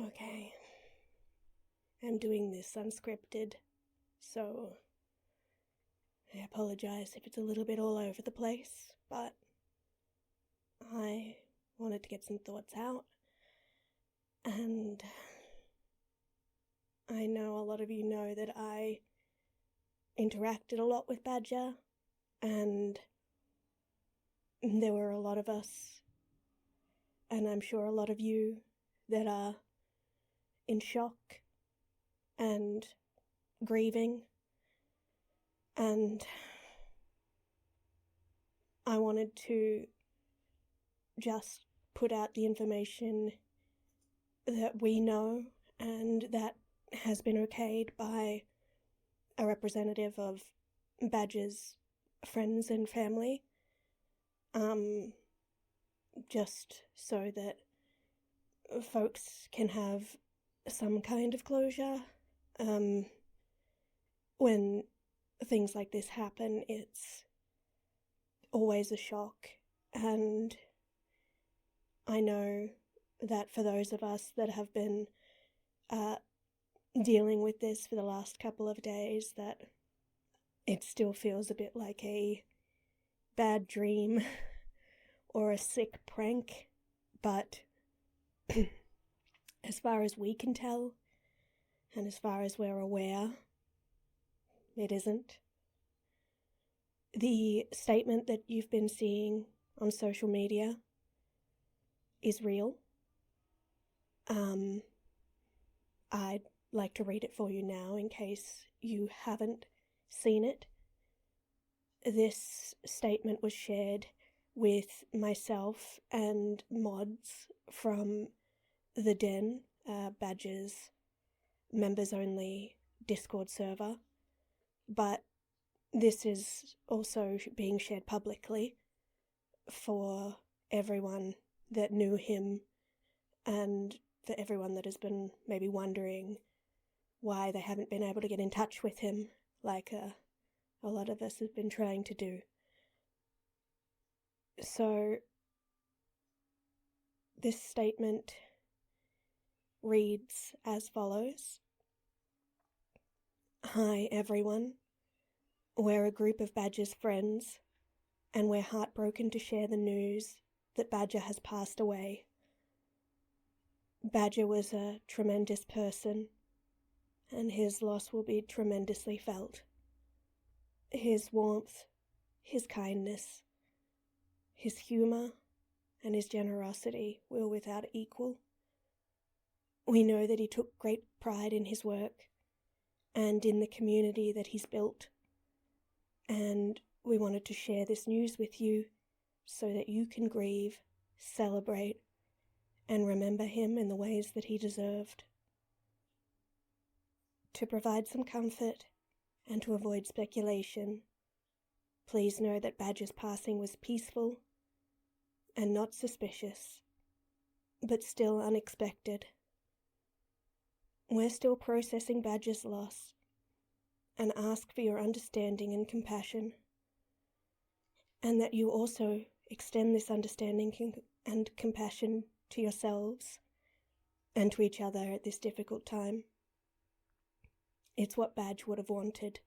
Okay. I'm doing this unscripted, so I apologize if it's a little bit all over the place, but I wanted to get some thoughts out, and I know a lot of you know that I interacted a lot with Badjhur, and there were a lot of us, and I'm sure a lot of you, that are in shock and grieving, and I wanted to just put out the information that we know and that has been okayed by a representative of Badjhur's friends and family, just so that folks can have some kind of closure. When things like this happen, it's always a shock, and I know that for those of us that have been dealing with this for the last couple of days, that it still feels a bit like a bad dream or a sick prank, but as far as we can tell, and as far as we're aware, it isn't. The statement that you've been seeing on social media is real. I'd like to read it for you now in case you haven't seen it. This statement was shared with myself and mods from the Den, Badjhur's members-only Discord server, but this is also being shared publicly for everyone that knew him and for everyone that has been maybe wondering why they haven't been able to get in touch with him like a lot of us have been trying to do. So this statement reads as follows. Hi everyone, we're a group of Badjhur's friends, and we're heartbroken to share the news that Badjhur has passed away. Badjhur was a tremendous person, and his loss will be tremendously felt. His warmth, his kindness, his humour, and his generosity will without equal. We know that he took great pride in his work and in the community that he's built, and we wanted to share this news with you so that you can grieve, celebrate, and remember him in the ways that he deserved. To provide some comfort and to avoid speculation, please know that Badjhur's passing was peaceful and not suspicious, but still unexpected. We're still processing Badjhur's loss and ask for your understanding and compassion, and that you also extend this understanding and compassion to yourselves and to each other at this difficult time. It's what Badjhur would have wanted.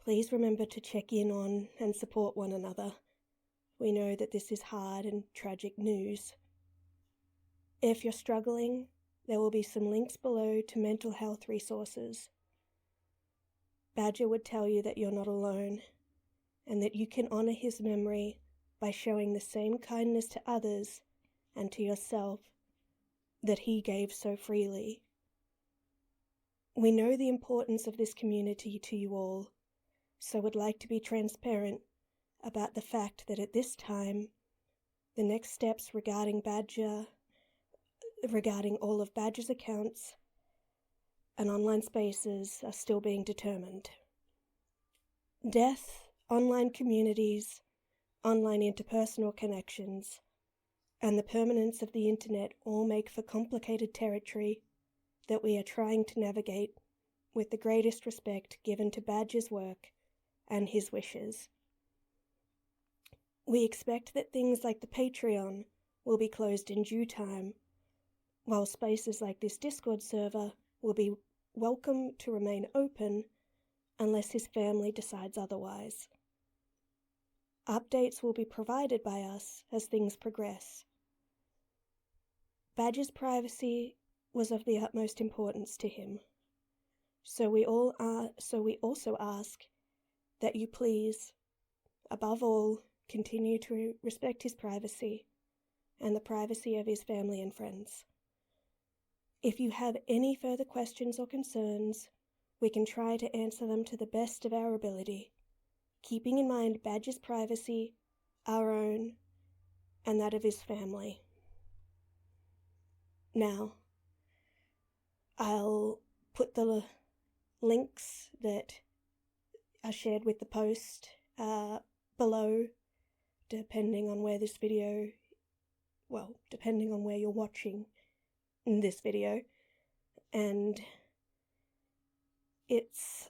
Please remember to check in on and support one another. We know that this is hard and tragic news. If you're struggling, there will be some links below to mental health resources. Badjhur would tell you that you're not alone, and that you can honour his memory by showing the same kindness to others and to yourself that he gave so freely. We know the importance of this community to you all, so would like to be transparent about the fact that at this time, the next steps regarding Badjhur, regarding all of Badjhur's accounts and online spaces are still being determined. Death, online communities, online interpersonal connections, and the permanence of the internet all make for complicated territory that we are trying to navigate with the greatest respect given to Badjhur's work and his wishes. We expect that things like the Patreon will be closed in due time, while spaces like this Discord server will be welcome to remain open unless his family decides otherwise. Updates will be provided by us as things progress. Badjh's privacy was of the utmost importance to him, so we also ask that you please, above all, continue to respect his privacy and the privacy of his family and friends. If you have any further questions or concerns, we can try to answer them to the best of our ability, keeping in mind Badjh's privacy, our own, and that of his family. Now, I'll put the links that are shared with the post below, depending on where you're watching this video, and it's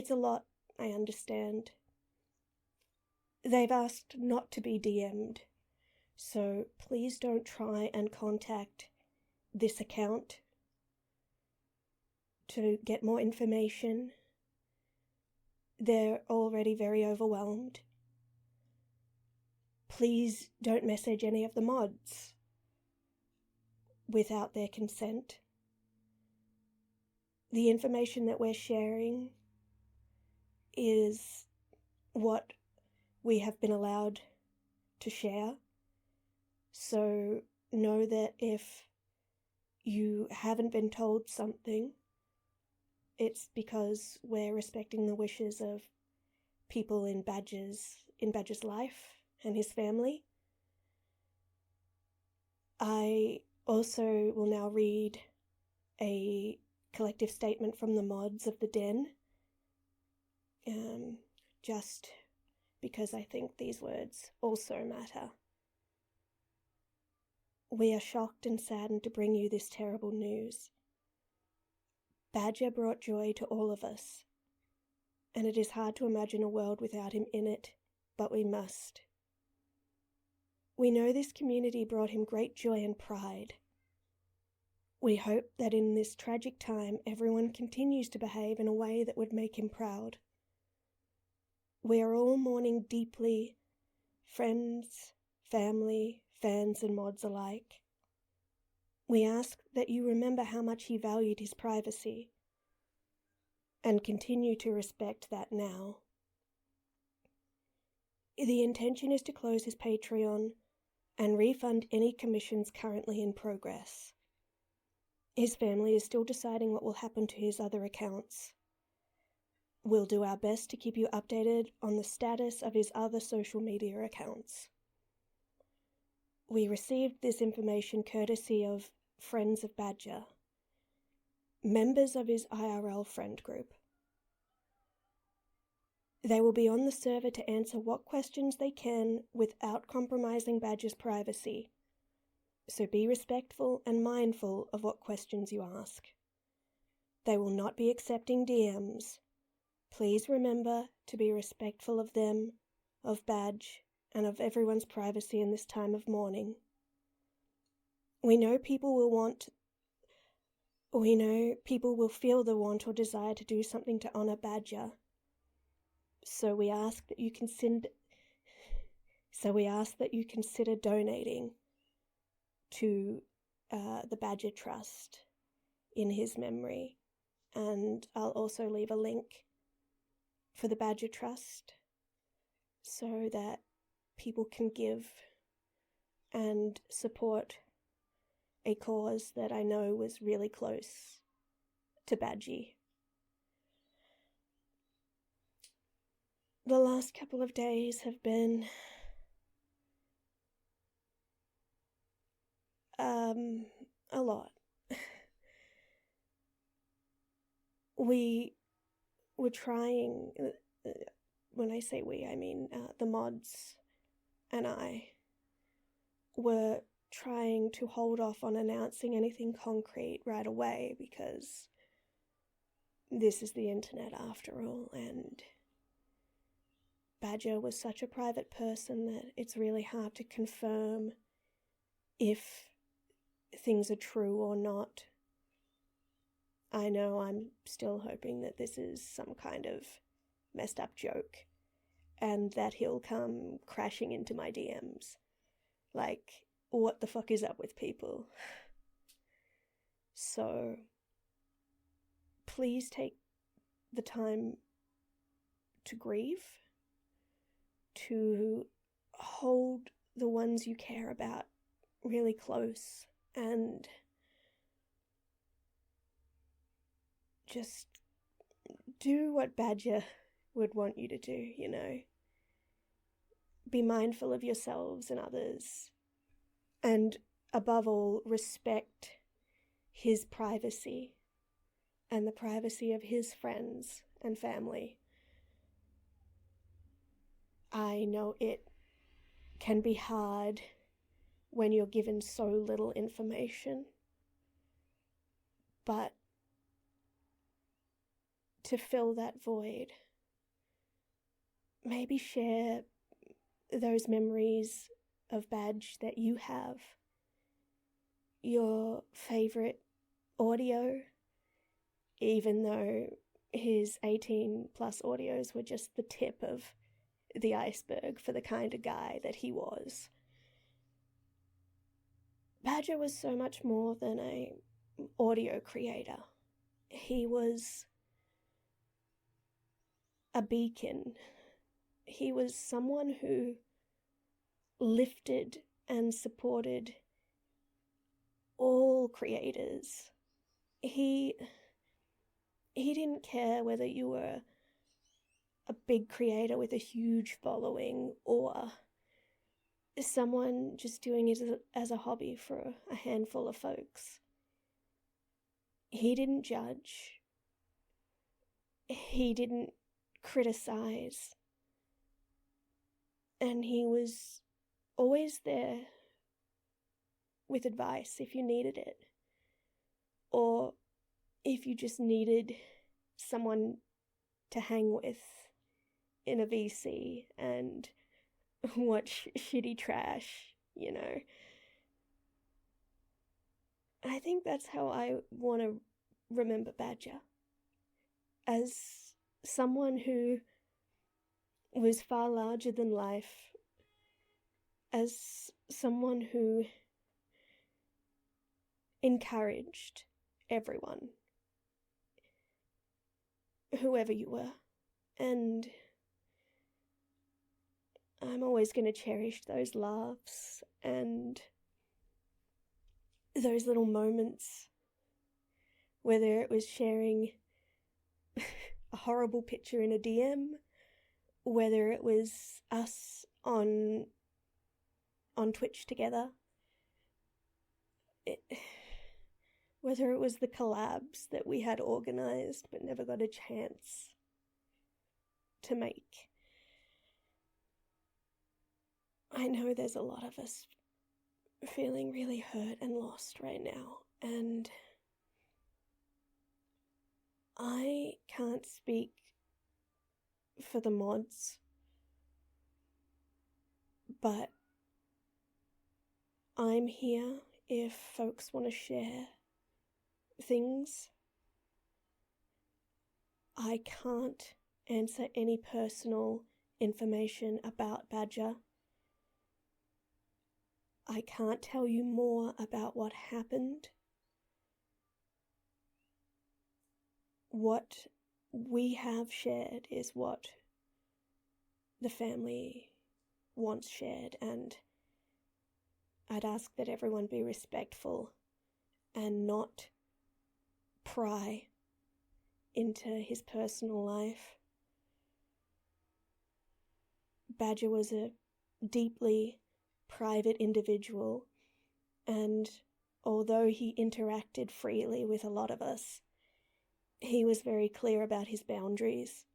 a lot, I understand. They've asked not to be DM'd, so please don't try and contact this account to get more information. They're already very overwhelmed. Please don't message any of the mods without their consent. The information that we're sharing is what we have been allowed to share. So know that if you haven't been told something, it's because we're respecting the wishes of people in Badjh's life and his family. I also will now read a collective statement from the mods of the den, just because I think these words also matter. We are shocked and saddened to bring you this terrible news. Badjhur brought joy to all of us, and it is hard to imagine a world without him in it, but we must. We know this community brought him great joy and pride. We hope that in this tragic time everyone continues to behave in a way that would make him proud. We are all mourning deeply, friends, family, fans and mods alike. We ask that you remember how much he valued his privacy and continue to respect that now. The intention is to close his Patreon and refund any commissions currently in progress. His family is still deciding what will happen to his other accounts. We'll do our best to keep you updated on the status of his other social media accounts. We received this information courtesy of friends of Badjhur, members of his IRL friend group. They will be on the server to answer what questions they can without compromising Badjhur's privacy, so be respectful and mindful of what questions you ask. They will not be accepting DMs. Please remember to be respectful of them, of Badjh, and of everyone's privacy in this time of mourning. We know people will feel the want or desire to do something to honour Badjhur. So we ask that you consider donating to the Badjhur Trust in his memory, and I'll also leave a link for the Badjhur Trust so that people can give and support a cause that I know was really close to Badjhy. The last couple of days have been a lot. We were trying, when I say we, I mean the mods and I were trying to hold off on announcing anything concrete right away because this is the internet after all, and Badjhur was such a private person that it's really hard to confirm if things are true or not. I know I'm still hoping that this is some kind of messed up joke and that he'll come crashing into my DMs. Like, what the fuck is up with people? So, please take the time to grieve, to hold the ones you care about really close, and just do what Badjhur would want you to do, you know. Be mindful of yourselves and others, and above all, respect his privacy and the privacy of his friends and family. I know it can be hard when you're given so little information, but to fill that void, maybe share those memories of Badj that you have, your favourite audio, even though his 18 plus audios were just the tip of the iceberg for the kind of guy that he was. Badjhur was so much more than an audio creator. He was a beacon. He was someone who lifted and supported all creators. He didn't care whether you were a big creator with a huge following or someone just doing it as a hobby for a handful of folks. He didn't judge. He didn't criticize. And he was always there with advice if you needed it. Or if you just needed someone to hang with in a VC and watch shitty trash, you know. I think that's how I want to remember Badjhur. As someone who was far larger than life, as someone who encouraged everyone, whoever you were. And I'm always going to cherish those laughs and those little moments, whether it was sharing a horrible picture in a DM, whether it was us on Twitch together, whether it was the collabs that we had organised but never got a chance to make. I know there's a lot of us feeling really hurt and lost right now, and I can't speak for the mods, but I'm here if folks want to share things. I can't answer any personal information about Badjhur. I can't tell you more about what happened. What we have shared is what the family wants shared, and I'd ask that everyone be respectful and not pry into his personal life. Badjhur was a deeply private individual, and although he interacted freely with a lot of us, he was very clear about his boundaries,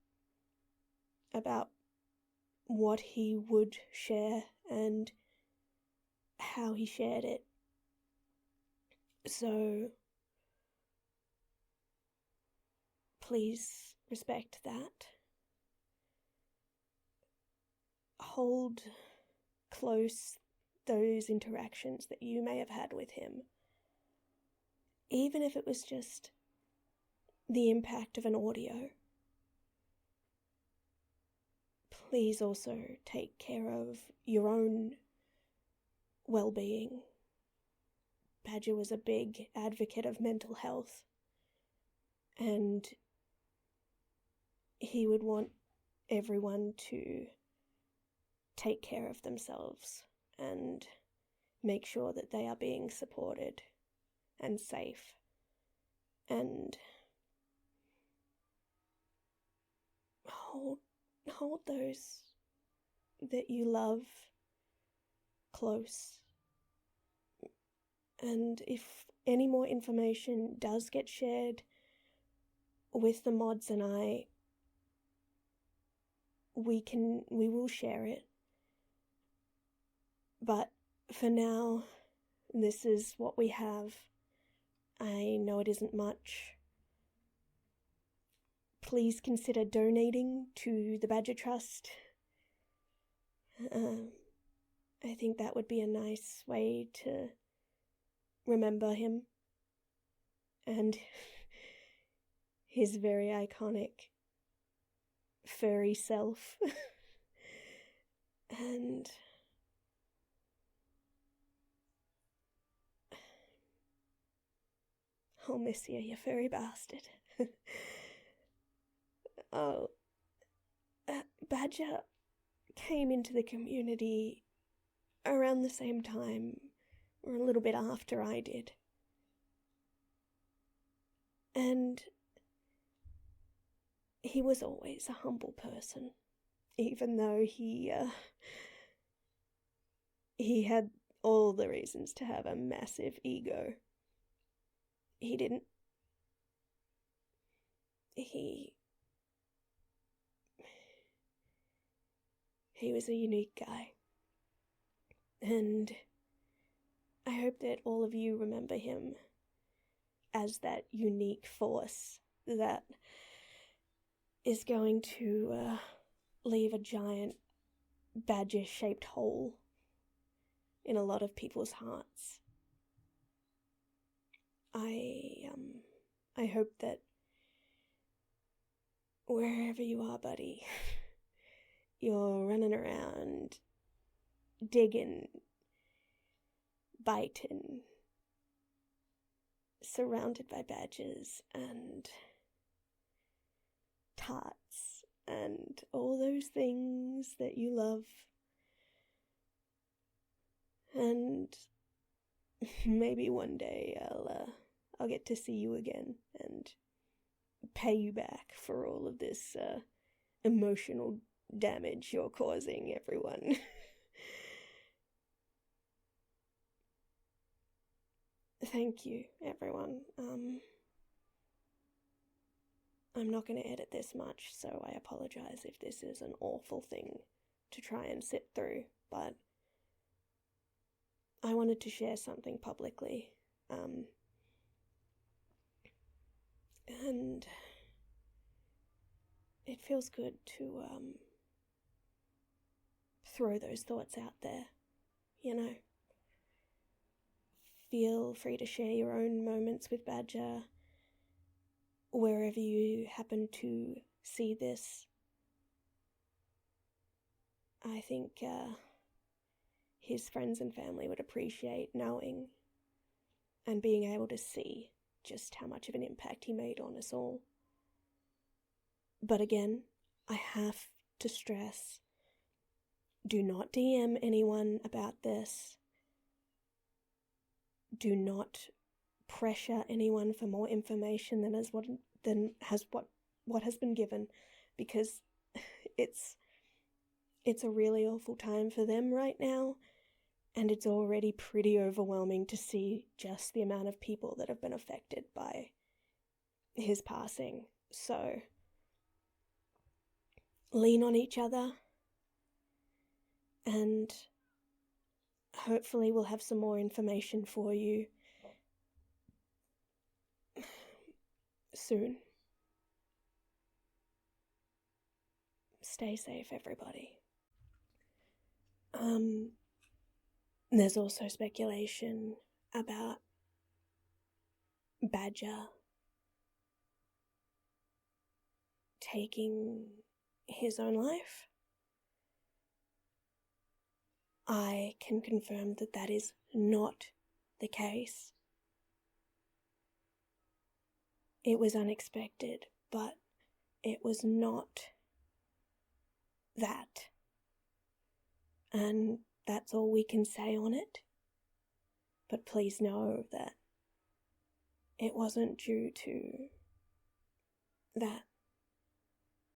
about what he would share and how he shared it. So please respect that. hold close those interactions that you may have had with him, even if it was just the impact of an audio. Please also take care of your own well-being. Badjhur was a big advocate of mental health, and he would want everyone to take care of themselves and make sure that they are being supported and safe, and hold those that you love close. And if any more information does get shared with the mods and I, we will share it. But for now, this is what we have. I know it isn't much. Please consider donating to the Badjhur Trust. I think that would be a nice way to remember him and his very iconic furry self. And I'll miss you, you furry bastard. Badjhur came into the community around the same time, or a little bit after I did. And he was always a humble person, even though he had all the reasons to have a massive ego. He didn't. He was a unique guy. And I hope that all of you remember him as that unique force that is going to leave a giant badger-shaped hole in a lot of people's hearts. I hope that wherever you are, buddy, you're running around, digging, biting, surrounded by badgers and tarts and all those things that you love. And maybe one day I'll get to see you again and pay you back for all of this emotional damage you're causing everyone. Thank you, everyone. I'm not going to edit this much, so I apologize if this is an awful thing to try and sit through, but I wanted to share something publicly. And it feels good to throw those thoughts out there, you know. Feel free to share your own moments with Badjhur wherever you happen to see this. I think his friends and family would appreciate knowing and being able to see just how much of an impact he made on us all. But again, I have to stress, do not DM anyone about this. Do not pressure anyone for more information than what has been given, because it's a really awful time for them right now, and it's already pretty overwhelming to see just the amount of people that have been affected by his passing. So lean on each other, and hopefully we'll have some more information for you soon. Stay safe, everybody. There's also speculation about Badjhur taking his own life. I can confirm that that is not the case. It was unexpected, but it was not that. And that's all we can say on it. But please know that it wasn't due to that.